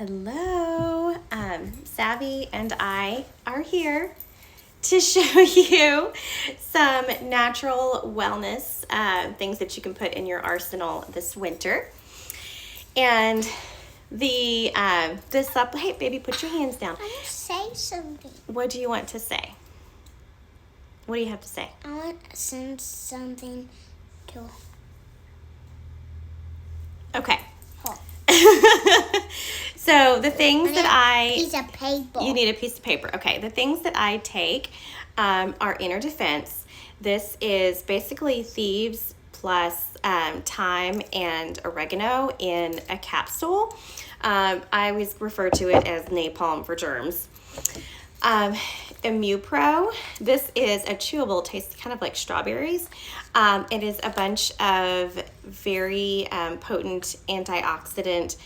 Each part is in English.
Hello, Savvy and I are here to show you some natural wellness things that you can put in your arsenal this winter. And hey baby, put your hands down. I want to say something. What do you want to say? What do you have to say? I want to send something to... Okay. Oh. So the things that piece of paper. You need a piece of paper. Okay, the things that I take are Inner Defense. This is basically thieves plus thyme and oregano in a capsule. I always refer to it as napalm for germs. ImmuPro, this is a chewable, it tastes kind of like strawberries. It is a bunch of very potent antioxidant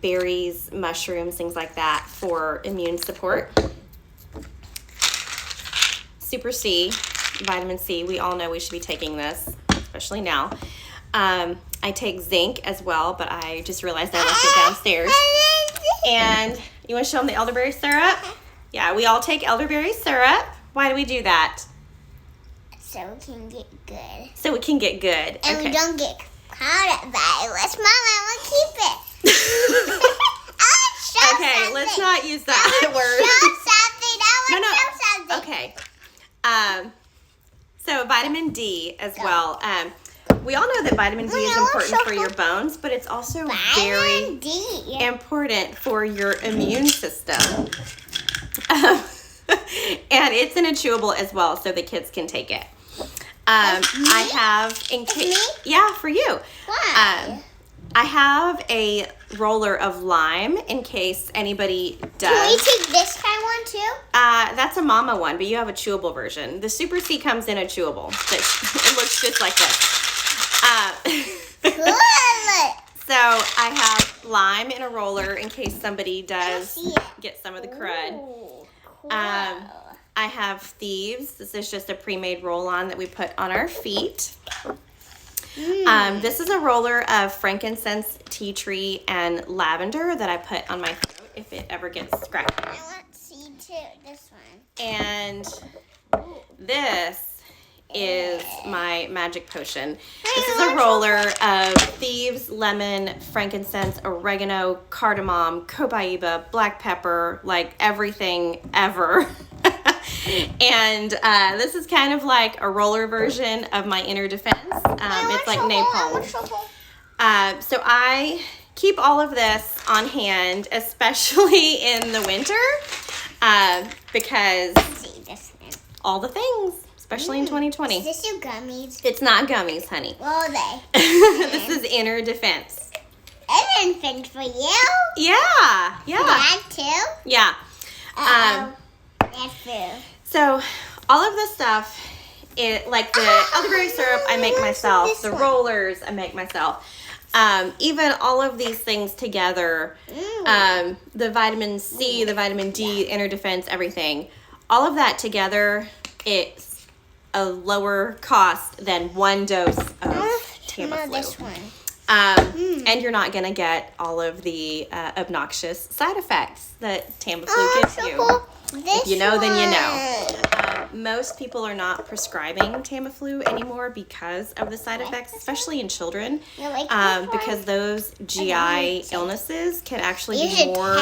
berries, mushrooms, things like that for immune support. Super C, vitamin C, we all know we should be taking this, especially now. I take zinc as well, but I just realized I left it downstairs. And you want to show them the elderberry syrup? Yeah, we all take elderberry syrup. Why do we do that? So we can get good. So we can get good. And okay. we don't get coronavirus. Mom, I want to keep it. Okay, let's not use that word. Show something. Okay. So vitamin D as well. We all know that vitamin D is important for your bones, but it's also very important for your immune system. And it's in a chewable as well, so the kids can take it. I have yeah, for you. Why? I have a roller of lime in case anybody does. Can we take this kind one too? That's a mama one, but you have a chewable version. The Super C comes in a chewable. It looks just like this. Cool. So I have lime in a roller in case somebody does get some of the crud. Ooh, cool. I have Thieves. This is just a pre-made roll-on that we put on our feet. This is a roller of frankincense, tea tree, and lavender that I put on my throat if it ever gets scratchy. I want to see too, this one. And this is my magic potion. This is a roller of Thieves, lemon, frankincense, oregano, cardamom, copaiba, black pepper, like everything ever. And this is kind of like a roller version of my Inner Defense. It's like napalm. So I keep all of this on hand, especially in the winter, because all the things, especially in 2020. Is this your gummies? It's not gummies, honey. What are they? This is Inner Defense. Inner Defense for you? Yeah. Dad too? Yeah. That's food. So all of this stuff, like the elderberry syrup, I make myself. The rollers, I make myself. Even all of these things together, the vitamin C, the vitamin D, Inner Defense, everything, all of that together, it's a lower cost than one dose of Tamiflu. This one. And you're not going to get all of the obnoxious side effects that Tamiflu gives you. If you know, then you know. Most people are not prescribing Tamiflu anymore because of the side effects, especially in children, because those GI illnesses can actually be more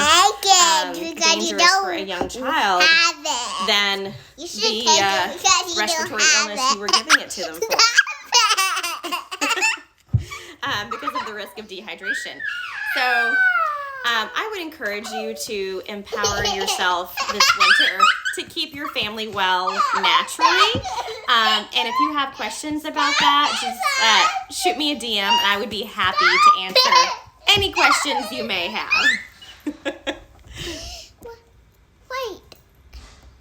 dangerous for a young child than the respiratory illness you were giving it to them for. Because of the risk of dehydration. So I would encourage you to empower yourself this winter to keep your family well naturally. And if you have questions about that, just shoot me a DM and I would be happy to answer any questions you may have.